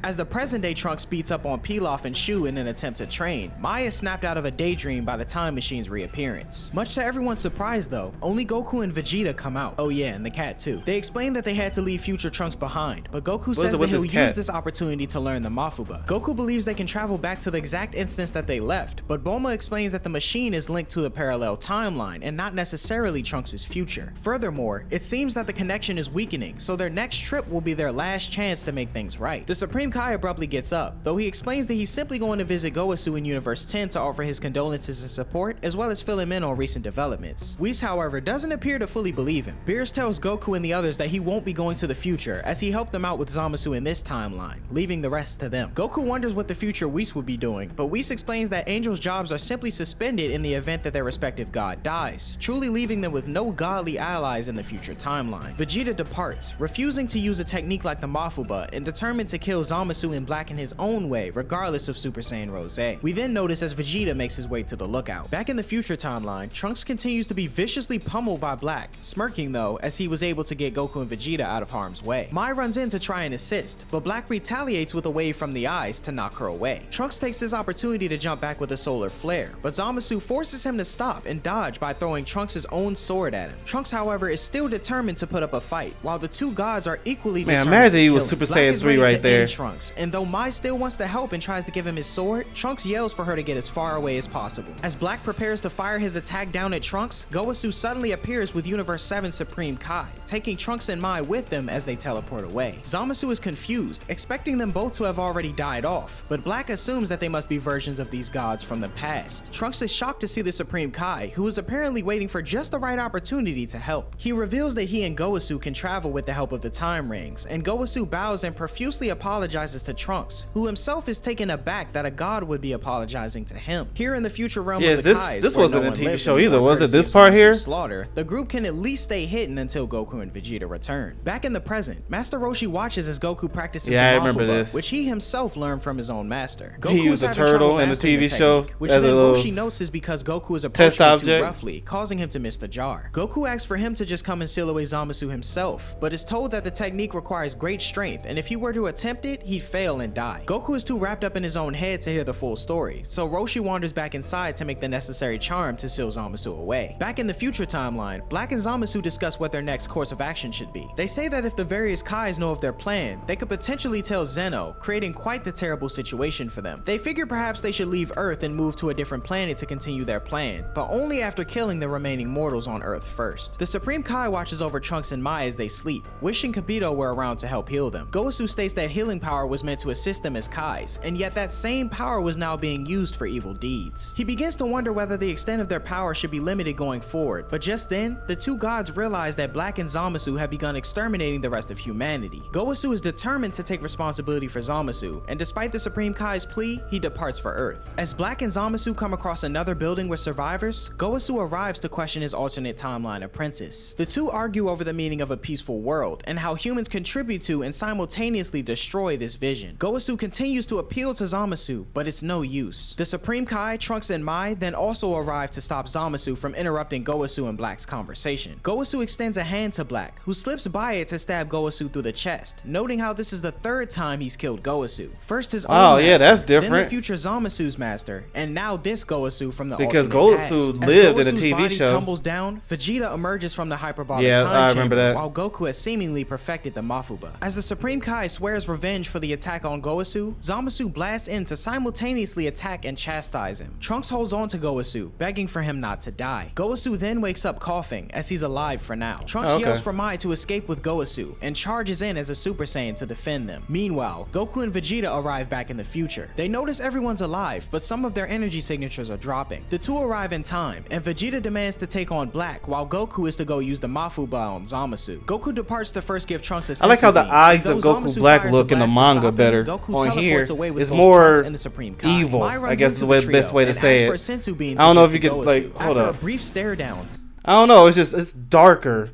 As the present day Trunks beats up on Pilaf and Shu in an attempt to train, Mai is snapped out of a daydream by the time machine's reappearance. Much to everyone's surprise though, only Goku and Vegeta come out. Oh yeah, and the cat too. They explain that they had to leave future Trunks behind, but Goku says that he'll use this opportunity to learn the Mafuba. Goku believes they can travel back to the exact instance that they left, but Bulma explains that the machine is linked to the parallel timeline and not necessarily Trunks' future. Furthermore, it seems that the connection is weakening, so their next trip will be their last chance to make things right. The Supreme Kai abruptly gets up, though he explains that he's simply going to visit Gowasu in Universe 10 to offer his condolences and support, as well as fill him in on recent developments. Whis, however, doesn't appear to fully believe him. Beerus tells Goku and the others that he won't be going to the future, as he helped them out with Zamasu in this timeline, leaving the rest to them. Goku wonders what the future Whis would be doing, but Whis explains that Angel's jobs are simply suspended in the event that their respective god dies, truly leaving them with no godly godly allies in the future timeline. Vegeta departs, refusing to use a technique like the Mafuba and determined to kill Zamasu and Black in his own way, regardless of Super Saiyan Rose. We then notice as Vegeta makes his way to the lookout. Back in the future timeline, Trunks continues to be viciously pummeled by Black, smirking though as he was able to get Goku and Vegeta out of harm's way. Mai runs in to try and assist, but Black retaliates with a wave from the eyes to knock her away. Trunks takes this opportunity to jump back with a solar flare, but Zamasu forces him to stop and dodge by throwing Trunks' own sword at him. Trunks, however, is still determined to put up a fight, while the two gods are equally determined. Imagine he to was kill Super him. Black Saiyan is 3 ready right to there. end Trunks, and though Mai still wants to help and tries to give him his sword, Trunks yells for her to get as far away as possible. As Black prepares to fire his attack down at Trunks, Gowasu suddenly appears with Universe 7 Supreme Kai, taking Trunks and Mai with them as they teleport away. Zamasu is confused, expecting them both to have already died off, but Black assumes that they must be versions of these gods from the past. Trunks is shocked to see the Supreme Kai, who is apparently waiting for just the right opportunity to help. He reveals that he and Gowasu can travel with the help of the time rings, and Gowasu bows and profusely apologizes to Trunks, who himself is taken aback that a god would be apologizing to him. Here in the future realm of the Kais, this where wasn't no a one TV lives show anymore either, was it? courtesy This of part here? Zamasu's slaughter, the group can at least stay hidden until Goku and Vegeta return. Back in the present, Master Roshi watches as Goku practices the I remember Mafuba, this. which he himself learned from his own master. He used a turtle in the TV show which as a then little Roshi notes is because Goku is test approaching it too object. roughly, causing him to miss the jar. Goku asks for him to just come and seal away Zamasu himself, but is told that the technique requires great strength, and if he were to attempt it, he'd fail and die. Goku is too wrapped up in his own head to hear the full story, so Roshi wanders back inside to make the necessary charm to seal Zamasu away. Back in the future timeline, Black and Zamasu discuss what their next course of action should be. They say that if the various Kais know of their plan, they could potentially tell Zeno, creating quite the terrible situation for them. They figure perhaps they should leave Earth and move to a different planet to continue their plan, but only after killing the remaining mortals on Earth first. The Supreme Kai watches over Trunks and Mai as they sleep, wishing Kibito were around to help heal them. Gowasu states that healing power was meant to assist them as Kais, and yet that same power was now being used for evil deeds. He begins to wonder whether the extent of their power should be limited going forward, but just then, the two gods realize that Black and Zamasu have begun exterminating the rest of humanity. Gowasu is determined to take responsibility for Zamasu, and despite the Supreme Kai's plea, he departs for Earth. As Black and Zamasu come across another building with survivors, Gowasu arrives to question his alternate timeline apprentice. The two argue over the meaning of a peaceful world, and how humans contribute to and simultaneously destroy this vision. Gowasu continues to appeal to Zamasu, but it's no use. The Supreme Kai, Trunks, and Mai then also arrive to stop Zamasu from interrupting Gowasu and Black's conversation. Gowasu extends a hand to Black, who slips by it to stab Gowasu through the chest, noting how this is the third time he's killed Gowasu. First his own master, that's different. then the future Zamasu's master, and now this Gowasu from the Because alternate Gowasu past. lived As in a Gowasu's TV body show. tumbles down, Vegeta emerges from the hyperbolic Yeah, time I remember chamber, that. while Goku has seemingly perfected the Mafuba. As the Supreme Kai swears revenge for the attack on Gowasu, Zamasu blasts in to simultaneously attack and chastise him. Trunks holds on to Gowasu, begging for him not to die. Gowasu then wakes up coughing, as he's alive for now. Trunks yells for Mai to escape with Gowasu, and charges in as a Super Saiyan to defend them. Meanwhile, Goku and Vegeta arrive back in the future. They notice everyone's alive, but some of their energy signatures are dropping. The two arrive in time, and Vegeta demands to take on Black, while Goku is to go use the Mafuba on Zamasu. Goku departs to first give Trunks a I like how the senzu beam, eyes and of though Goku Zamasu Black fires look a in the blast to manga stop him, better. Goku On teleports here, away with it's both more Trunks and the Supreme Kai. evil, Mai runs I guess into is the way- trio best way to and say asks for a senzu beam I don't to know give if you to could, Gowasu. like, hold After up. a brief stare down, I don't know. It's darker.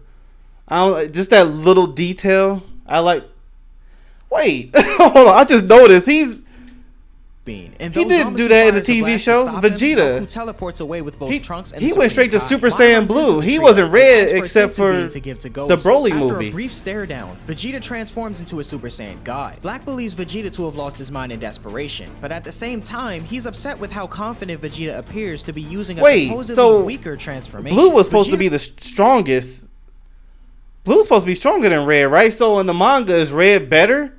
I don't just that little detail. I like. Wait, hold on. I just noticed being. And he though didn't do Zamasu that in the fires a TV blast to shows. stop him, Vegeta. Goku teleports away with both He, Trunks and he the went Supreme straight to Kai. Super Mai Saiyan runs into Blue. the He trio wasn't and red asks except a senzu for beam to give to the Gowasu. Broly After movie. a brief stare down, Vegeta transforms into a Super Saiyan God. Black believes Vegeta to have lost his mind in desperation, but at the same time, he's upset with how confident Vegeta appears to be using a supposedly so weaker transformation. Blue was supposed to be the strongest. Blue was supposed to be stronger than Red, right? So in the manga, is Red better?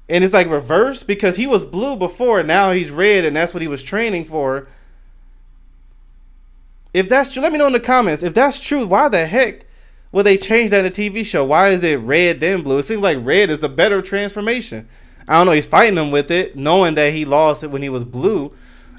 And it's like reversed because he was blue before, and now he's red, and that's what he was training for. If that's true, let me know in the comments. If that's true, why the heck would they change that in a TV show? Why is it red then blue? It seems like red is the better transformation. I don't know. He's fighting him with it, knowing that he lost it when he was blue.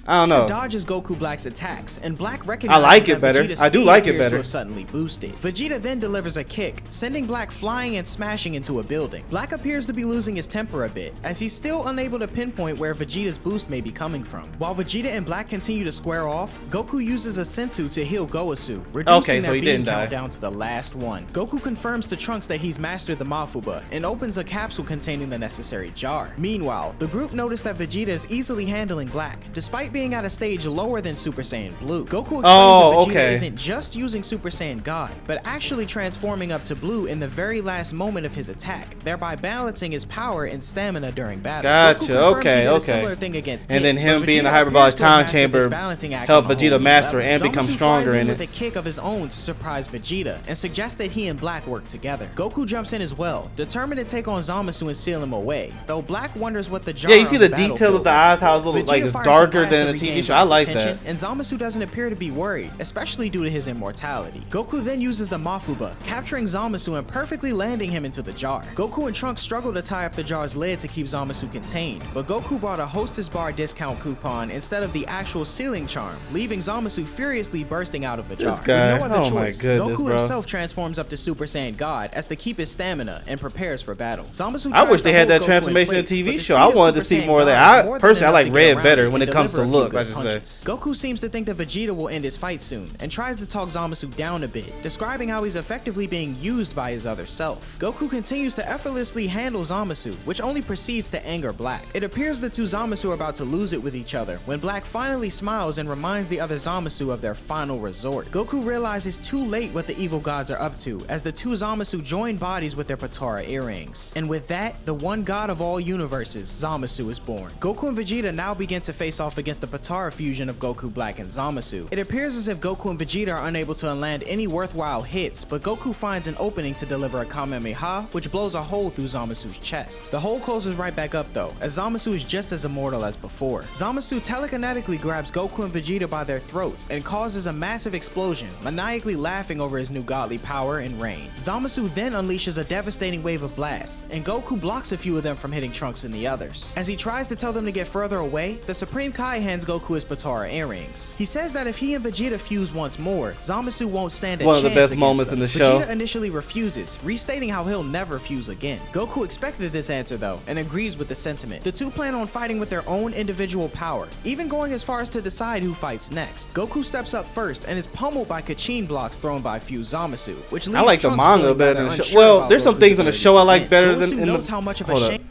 I don't know. Dodges Goku Black's attacks, and Black recognizes I like it that better. Vegeta's I do speed like it appears to better. have suddenly boosted. Vegeta then delivers a kick, sending Black flying and smashing into a building. Black appears to be losing his temper a bit, as he's still unable to pinpoint where Vegeta's boost may be coming from. While Vegeta and Black continue to square off, Goku uses a senzu to heal Gowasu, reducing so their he beam didn't count die. down to the last one. Goku confirms to Trunks that he's mastered the Mafuba, and opens a capsule containing the necessary jar. Meanwhile, the group notice that Vegeta is easily handling Black, despite being at a stage lower than Super Saiyan Blue. Goku explains that Vegeta isn't just using Super Saiyan God, but actually transforming up to Blue in the very last moment of his attack, thereby balancing his power and stamina during battle. Gotcha. Goku confirms he did a Okay. similar thing against And Hit, then him but being Vegeta the hyperbolic appears to have time mastered chamber this balancing act helped on a Vegeta whole new master level. and become Zamasu stronger flies in with it. a kick of his own to surprise Vegeta, and suggests that he and Black work together. Goku jumps in as well, determined to take on Zamasu and seal him away, though Black wonders what the jar Yeah, you see on the battlefield detail of the eyes, how it's a little, like, Vegeta it's fires darker some blasts than to the TV regain show. I Black's like attention, that. and Zamasu doesn't appear to be worried, especially due to his immortality. Goku then uses the Mafuba, capturing Zamasu and perfectly landing him into the jar. Goku and Trunks struggle to tie up the jar's lid to keep Zamasu contained, but Goku brought a Hostess Bar discount coupon instead of the actual sealing charm, leaving Zamasu furiously bursting out of the jar. This guy. With no other Oh my choice, goodness, Goku bro. himself transforms up to Super Saiyan God as to keep his stamina and prepares for battle. Zamasu I tries wish to they had hold that Goku transformation in place, the TV but the show. speed I of wanted to Super see Saiyan more of God that. is more than Personally, I enough like to get red around better him when and it comes to deliver a few look, good I should say. punches. Goku seems to think that Vegeta will end his fight soon, and tries to talk Zamasu down a bit, describing how he's effectively being used by his other self. Goku continues to effortlessly handle Zamasu, which only proceeds to anger Black. It appears the two Zamasu are about to lose it with each other, when Black finally smiles and reminds the other Zamasu of their final resort. Goku realizes too late what the evil gods are up to, as the two Zamasu join bodies with their Patara earrings. And with that, the one god of all universes, Zamasu, is born. Goku and Vegeta now begin to face off against the Patara fusion of Goku Black and Zamasu. It appears as if Goku and Vegeta are unable to land any worthwhile hits, but Goku finds an opening to deliver a Kamehameha, which blows a hole through Zamasu's chest. The hole closes right back up though, as Zamasu is just as immortal as before. Zamasu telekinetically grabs Goku and Vegeta by their throats and causes a massive explosion, maniacally laughing over his new godly power and reign. Zamasu then unleashes a devastating wave of blasts, and Goku blocks a few of them from hitting Trunks and the others. As he tries to tell them to get further away, the Supreme Kai hands Goku his Patara earrings. He says that if he and Vegeta fuse once more, Zamasu won't stand a chance. One of the best against moments them. in the show. Vegeta initially refuses, restating how he'll never fuse again. Goku expected this answer though, and agrees with the sentiment. The two plan on fighting with their own individual power, even going as far as to decide who fights next. Goku steps up first and is pummeled by Kachin blocks thrown by Fused Zamasu, which leaves I like the Trunks manga feeling better than rather the show. unsure Well, about there's some Goku's things in the ability show to I like win. better Goku than in notes the. how much of a Hold up. shame.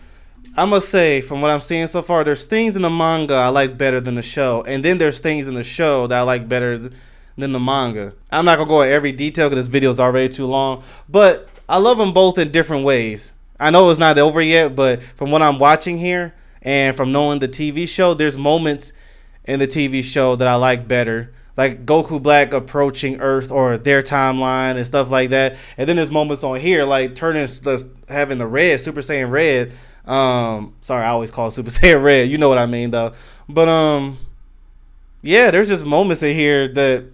I must say, from what I'm seeing so far, there's things in the manga I like better than the show, and then there's things in the show that I like better than the manga. I'm not gonna go into every detail because this video is already too long, but I love them both in different ways. I know it's not over yet, but from what I'm watching here and from knowing the TV show, there's moments in the TV show that I like better. Like Goku Black approaching Earth or their timeline and stuff like that. And then there's moments on here like having the red, Super Saiyan Red. Sorry, I always call it Super Saiyan Red. You know what I mean though. But yeah, there's just moments in here that,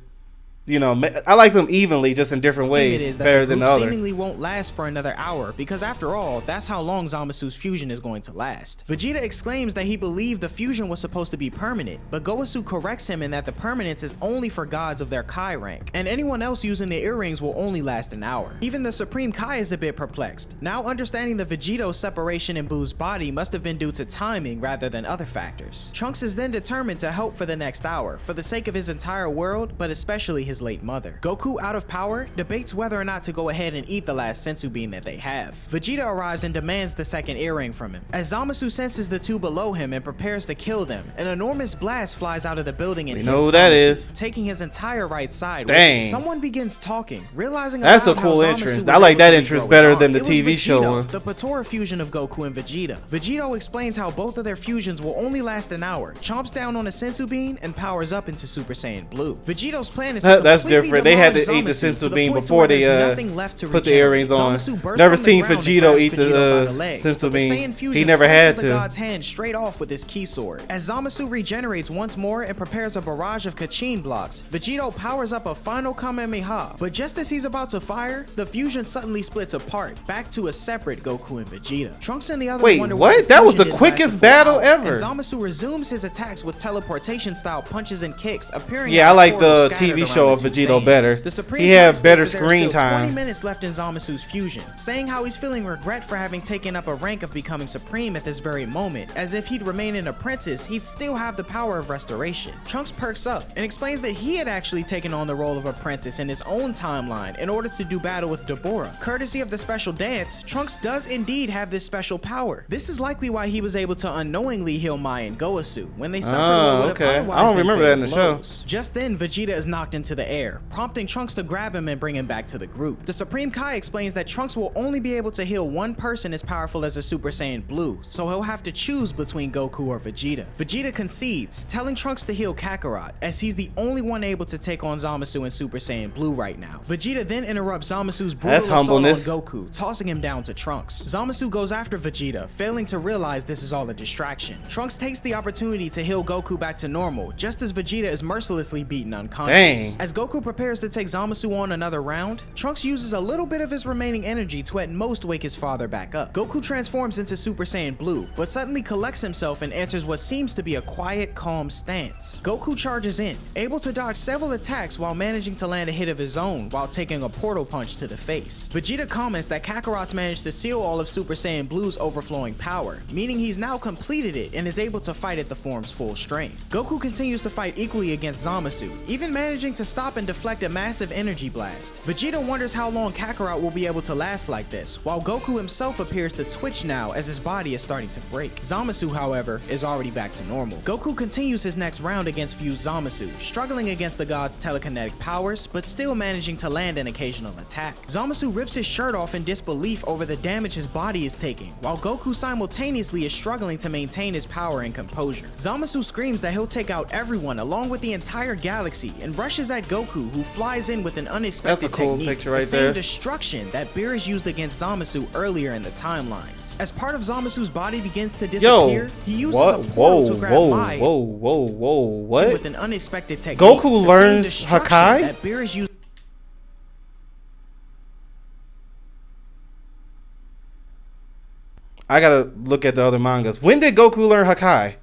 you know, I like them evenly, just in different ways, better than the other. Seemingly won't last for another hour, because after all, that's how long Zamasu's fusion is going to last. Vegeta exclaims that he believed the fusion was supposed to be permanent, but Gowasu corrects him in that the permanence is only for gods of their Kai rank, and anyone else using the earrings will only last an hour. Even the Supreme Kai is a bit perplexed, now understanding that Vegito's separation in Buu's body must have been due to timing rather than other factors. Trunks is then determined to help for the next hour, for the sake of his entire world, but especially his late mother. Goku, out of power, debates whether or not to go ahead and eat the last senzu bean that they have. Vegeta arrives and demands the second earring from him. As Zamasu senses the two below him and prepares to kill them, an enormous blast flies out of the building and We hits know who that Zamasu, is. taking his entire right side. Dang. Someone begins talking, realizing That's a aloud cool how Zamasu entrance. was I like able that to entrance regrow better his than the arm. It was TV show Vegito, one. the Patara fusion of Goku and Vegeta. Vegito explains how both of their fusions will only last an hour, chomps down on a senzu bean, and powers up into Super Saiyan Blue. Vegito's plan is to That that's completely different. They had to demolished eat the Zamasu sensu to bean point to before where they there's nothing left to put the regenerate. earrings on. Zamasu burst Never from the seen ground and Vegito grabs eat Vegeta by the legs, sensu but the Saiyan bean. fusion He never slices had the to. god's hand straight off with his key sword. As Zamasu regenerates once more and prepares a barrage of Kachin blocks, Vegito powers up a final Kamehameha. But just as he's about to fire, the fusion suddenly splits apart, back to a separate Goku and Vegeta. Trunks and the others Wait, wonder why what? the That was fusion the didn't quickest last a full battle hour, ever. And Zamasu resumes his attacks with teleportation style punches and kicks, appearing. Yeah, I like the scattered TV around show of the two Vegito Saiyans. better. The Supreme He Kai had states better that there are screen still 20 time. minutes left in Zamasu's fusion, saying how he's feeling regret for having taken up a rank of becoming supreme at this very moment, as if he'd remain an apprentice, he'd still have the power of restoration. Trunks perks up and explains that he had actually taken on the role of apprentice in his own timeline in order to do battle with Deborah. Courtesy of the special dance, Trunks does indeed have this special power. This is likely why he was able to unknowingly heal Mai and Goasu when they suffered what would have otherwise I don't been remember that in the fatal show. blows. Just then, Vegeta is knocked into the air, prompting Trunks to grab him and bring him back to the group. The Supreme Kai explains that Trunks will only be able to heal one person as powerful as a Super Saiyan Blue, so he'll have to choose between Goku or Vegeta. Vegeta concedes, telling Trunks to heal Kakarot, as he's the only one able to take on Zamasu and Super Saiyan Blue right now. Vegeta then interrupts Zamasu's brutal assault on Goku, tossing him down to Trunks. Zamasu goes after Vegeta, failing to realize this is all a distraction. Trunks takes the opportunity to heal Goku back to normal, just as Vegeta is mercilessly beaten unconscious. As Goku prepares to take Zamasu on another round, Trunks uses a little bit of his remaining energy to at most wake his father back up. Goku transforms into Super Saiyan Blue, but suddenly collects himself and enters what seems to be a quiet, calm stance. Goku charges in, able to dodge several attacks while managing to land a hit of his own while taking a portal punch to the face. Vegeta comments that Kakarot's managed to seal all of Super Saiyan Blue's overflowing power, meaning he's now completed it and is able to fight at the form's full strength. Goku continues to fight equally against Zamasu, even managing to stop and deflect a massive energy blast. Vegeta wonders how long Kakarot will be able to last like this, while Goku himself appears to twitch now as his body is starting to break. Zamasu, however, is already back to normal. Goku continues his next round against Fused Zamasu, struggling against the god's telekinetic powers, but still managing to land an occasional attack. Zamasu rips his shirt off in disbelief over the damage his body is taking, while Goku simultaneously is struggling to maintain his power and composure. Zamasu screams that he'll take out everyone along with the entire galaxy and rushes at Goku, who flies in with an unexpected technique, the same destruction that Beerus used against Zamasu earlier in the timelines. As part of Zamasu's body begins to disappear, he uses a portal to grab Mai what? with an unexpected technique. Goku learns Hakai? That Beerus used I gotta look at the other mangas. When did Goku learn Hakai?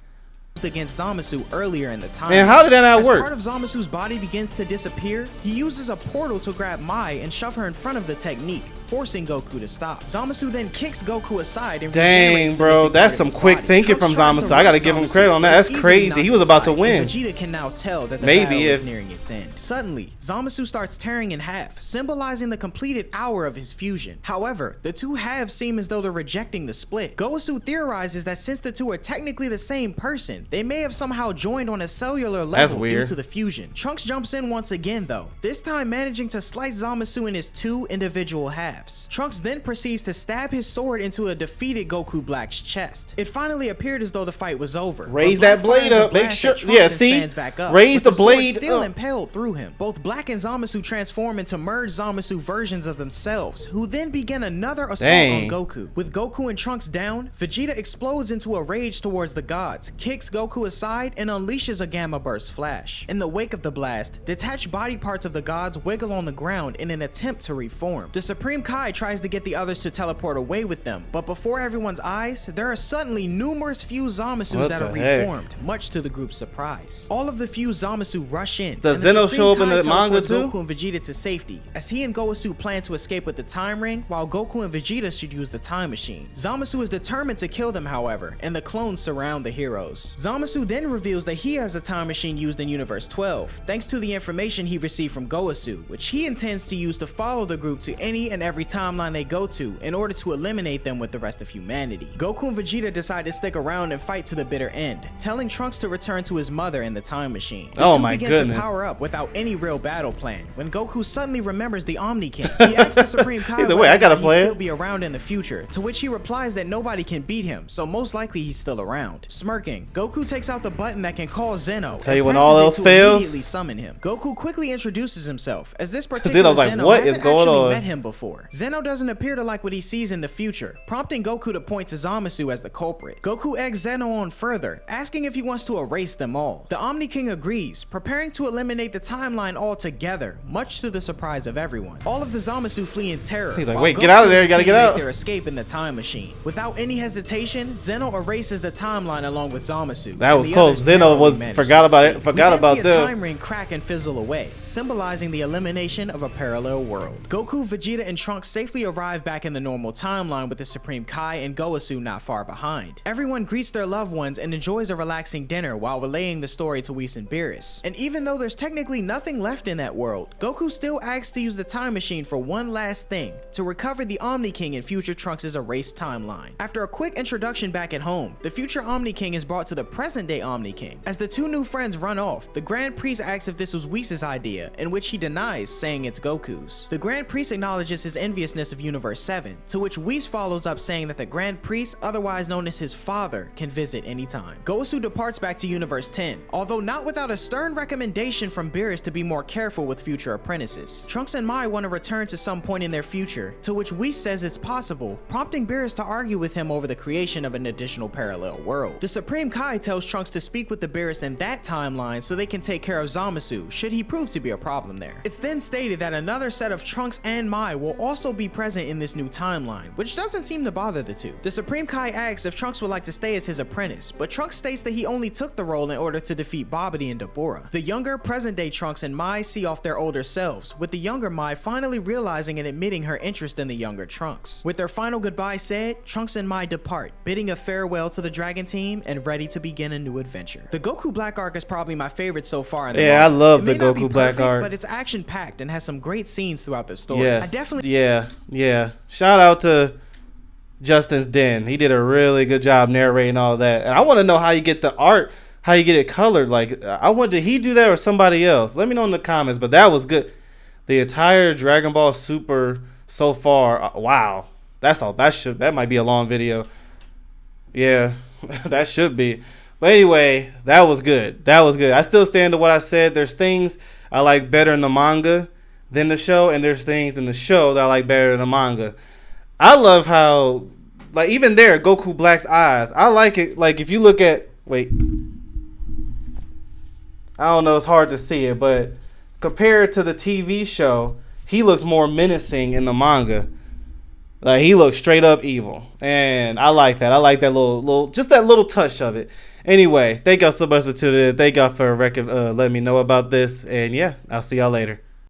against Zamasu earlier in the time. And how did that not work? As part of Zamasu's body begins to disappear, he uses a portal to grab Mai and shove her in front of the technique, forcing Goku to stop. Zamasu then kicks Goku aside and dang, bro, that's some quick thinking from Zamasu. I gotta give him credit on that. That's crazy. He was about to win. Vegeta can now tell that the battle is nearing its end. Suddenly, Zamasu starts tearing in half, symbolizing the completed hour of his fusion. However, the two halves seem as though they're rejecting the split. Goasu theorizes that since the two are technically the same person, they may have somehow joined on a cellular level due to the fusion. Trunks jumps in once again though, this time managing to slice Zamasu in his two individual halves. Trunks then proceeds to stab his sword into a defeated Goku Black's chest. It finally appeared as though the fight was over. Raise that blade up, make sure, yeah, see, raise the blade still impaled through him. Both Black and Zamasu transform into merged Zamasu versions of themselves, who then begin another assault on Goku. With Goku and Trunks down, Vegeta explodes into a rage towards the gods, kicks Goku aside, and unleashes a Gamma Burst Flash. In the wake of the blast, detached body parts of the gods wiggle on the ground in an attempt to reform. The Supreme Kai tries to get the others to teleport away with them, but before everyone's eyes, there are suddenly numerous Fused Zamasus that are reformed, much to the group's surprise. All of the Fused Zamasu rush in. Does Zeno show up in the manga too? Goku and Vegeta to safety, as he and Goasu plan to escape with the time ring, while Goku and Vegeta should use the time machine. Zamasu is determined to kill them, however, and the clones surround the heroes. Zamasu then reveals that he has a time machine used in Universe 12, thanks to the information he received from Goasu, which he intends to use to follow the group to any and every every timeline they go to in order to eliminate them with the rest of humanity. Goku and Vegeta decide to stick around and fight to the bitter end, telling Trunks to return to his mother in the time machine. The oh two my begin goodness. to power up without any real battle plan when Goku suddenly remembers the Omni King. He asks the Supreme Kai He's like, wait, I gotta play he'd it. still be around in the future, to which he replies that nobody can beat him, so most likely he's still around. Smirking, Goku takes out the button that can call Zeno Tell you and when presses all it else to fails. immediately summon him. Goku quickly introduces himself, as this particular Zeno's like, Zeno what is hasn't going actually on? met him before. Zeno doesn't appear to like what he sees in the future, prompting Goku to point to Zamasu as the culprit. Goku eggs Zeno on further, asking if he wants to erase them all. The Omni King agrees, preparing to eliminate the timeline altogether, much to the surprise of everyone. All of the Zamasu flee in terror. He's like, while wait, get Goku out of there, you and gotta the team get make out. their escape in the time machine. Without any hesitation, Zeno erases the timeline along with Zamasu. That and was the close. others Zeno narrowly was manage forgot to about escape. it. Forgot We then about see a them. time ring crack and fizzle away, symbolizing the elimination of a parallel world. Goku, Vegeta, and Trunks safely arrive back in the normal timeline with the Supreme Kai and Goasu not far behind. Everyone greets their loved ones and enjoys a relaxing dinner while relaying the story to Whis and Beerus. And even though there's technically nothing left in that world, Goku still asks to use the time machine for one last thing, to recover the Omni King in future Trunks' erased timeline. After a quick introduction back at home, the future Omni King is brought to the present day Omni King. As the two new friends run off, the Grand Priest asks if this was Whis' idea, in which he denies, saying it's Goku's. The Grand Priest acknowledges his enviousness of Universe 7, to which Whis follows up saying that the Grand Priest, otherwise known as his father, can visit anytime. Goasu departs back to Universe 10, although not without a stern recommendation from Beerus to be more careful with future apprentices. Trunks and Mai want to return to some point in their future, to which Whis says it's possible, prompting Beerus to argue with him over the creation of an additional parallel world. The Supreme Kai tells Trunks to speak with the Beerus in that timeline so they can take care of Zamasu, should he prove to be a problem there. It's then stated that another set of Trunks and Mai will also be present in this new timeline, which doesn't seem to bother the two. The Supreme Kai asks if Trunks would like to stay as his apprentice, but Trunks states that he only took the role in order to defeat Babidi and Dabura. The younger, present-day Trunks and Mai see off their older selves, with the younger Mai finally realizing and admitting her interest in the younger Trunks. With their final goodbye said, Trunks and Mai depart, bidding a farewell to the Dragon Team and ready to begin a new adventure. The Goku Black arc is probably my favorite so far in the Yeah, I manga. love It the may not be Goku Black perfect, arc. but it's action-packed and has some great scenes throughout the story. Yes. I definitely Yeah. Shout out to Justin's Den. He did a really good job narrating all that. And I want to know how you get the art, how you get it colored. Like, I wonder, did he do that or somebody else? Let me know in the comments. But that was good. The entire Dragon Ball Super so far. Wow. That's all. That might be a long video. Yeah, that should be. But anyway, that was good. I still stand to what I said. There's things I like better in the manga than the show, and there's things in the show that I like better than the manga. I love how, like, even there, Goku Black's eyes. I like it. Like, if you look at, wait, I don't know, it's hard to see it, but compared to the TV show, he looks more menacing in the manga. Like, he looks straight up evil, and I like that. I like that little, just that little touch of it. Anyway, thank y'all so much for tuning in. Thank y'all for letting me know about this, and yeah, I'll see y'all later.